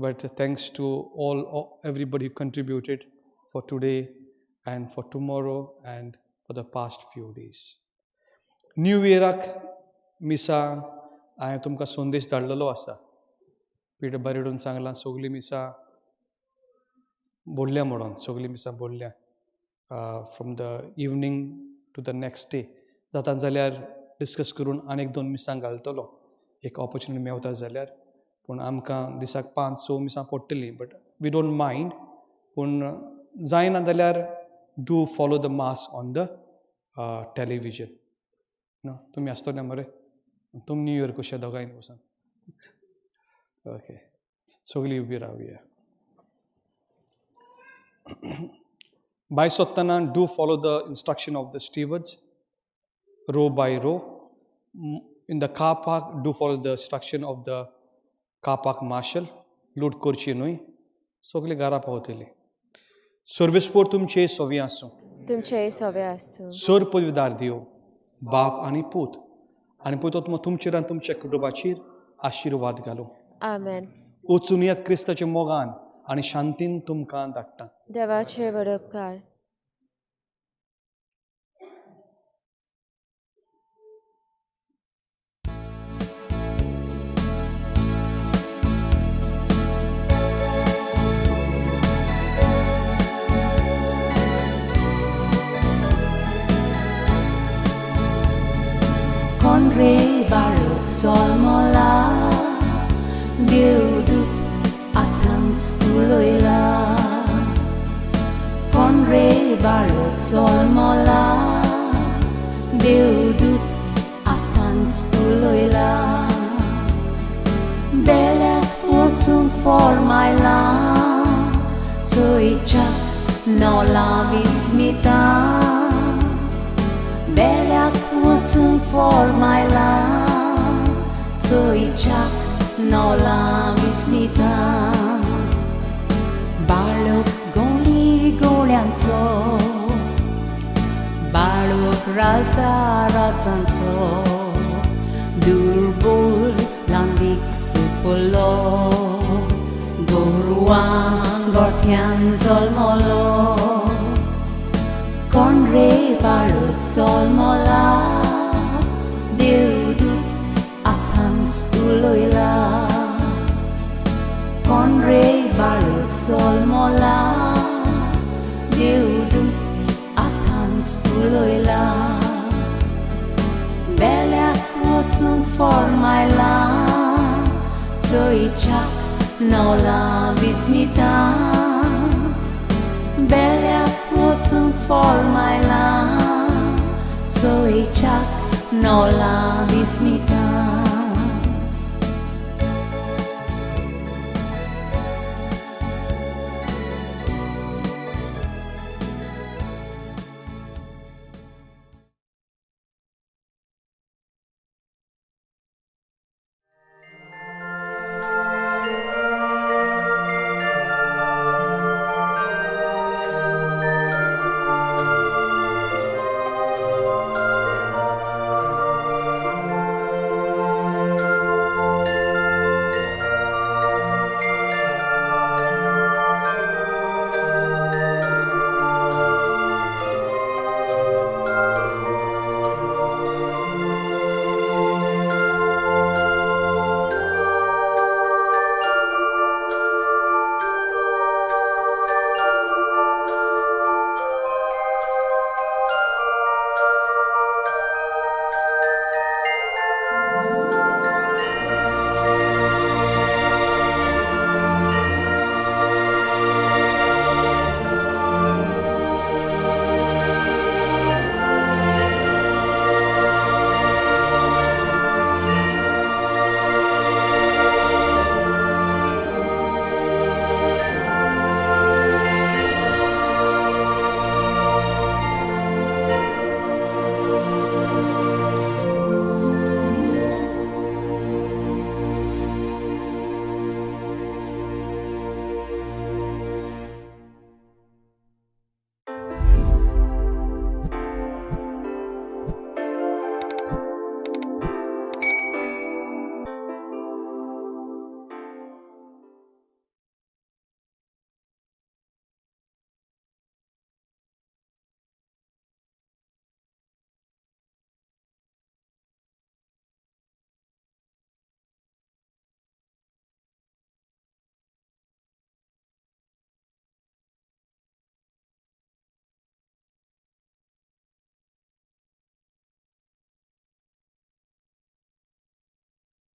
But thanks to everybody who contributed for today and for tomorrow and for the past few days. New Yearak मिसा हांवें तुमकां संदेश धाडलेलो आसा. पीठ बरेडून सांगलां सगळीं मिसां बोडल्या म्हणून, सगळीं मिसां बोडल्या from the evening to the next day. जाता जाल्यार डिस्कस करून आनीक 2 मिसां घालतलो, एक ऑपॉर्च्युनिटी मेवता जाल्यार. पूण आमकां दिसाक 5-6 मिसां पडटलीं, बट वी डोंट मायंड. पूण जायना जाल्यार do follow the mass on the television. तुमी आसतले मरे, तुमी न्यू इयर कशें दोगांयनी वचून. ओके, सगळीं उबी रावया. भायर सोदतना do follow the instruction of the stewards, row by row. In the car park, do follow the instruction of the car park marshal. लूट करची न्हय, सगळीं घरा पावतलीं. सर्वीस पोर तुमचे सोवी आसूं. तुमचे सवे आसूं. सर पदवीदार दिवं, बाप आनी पूत, आनी पळय तुमचेर आनी तुमच्या कुटुंबाचेर आशिर्वाद घालूं. आमेन. वचून येयात क्रिस्ताच्या मोगान आनी शांतीन तुमकां धाडटा. देवाचे बरे उपकार. Konre barok zolmola, deudut atans kuloila. Konre barok zolmola, deudut atans kuloila. Bele wotsun formaila, soicha nola vismita. Beliak wotsun formaila, soichak nola vismita. Balok goli golyanco, balok rasa racanco, durbul lambik supolo, goruang gortian zolmolo. Konre barok zolmola, deudut atans kuloila. Konre barok zolmola, deudut atans kuloila. Beliak wotsun formaila, soichak nola vismita. Beliak wotsun formaila, soichak nola vismita.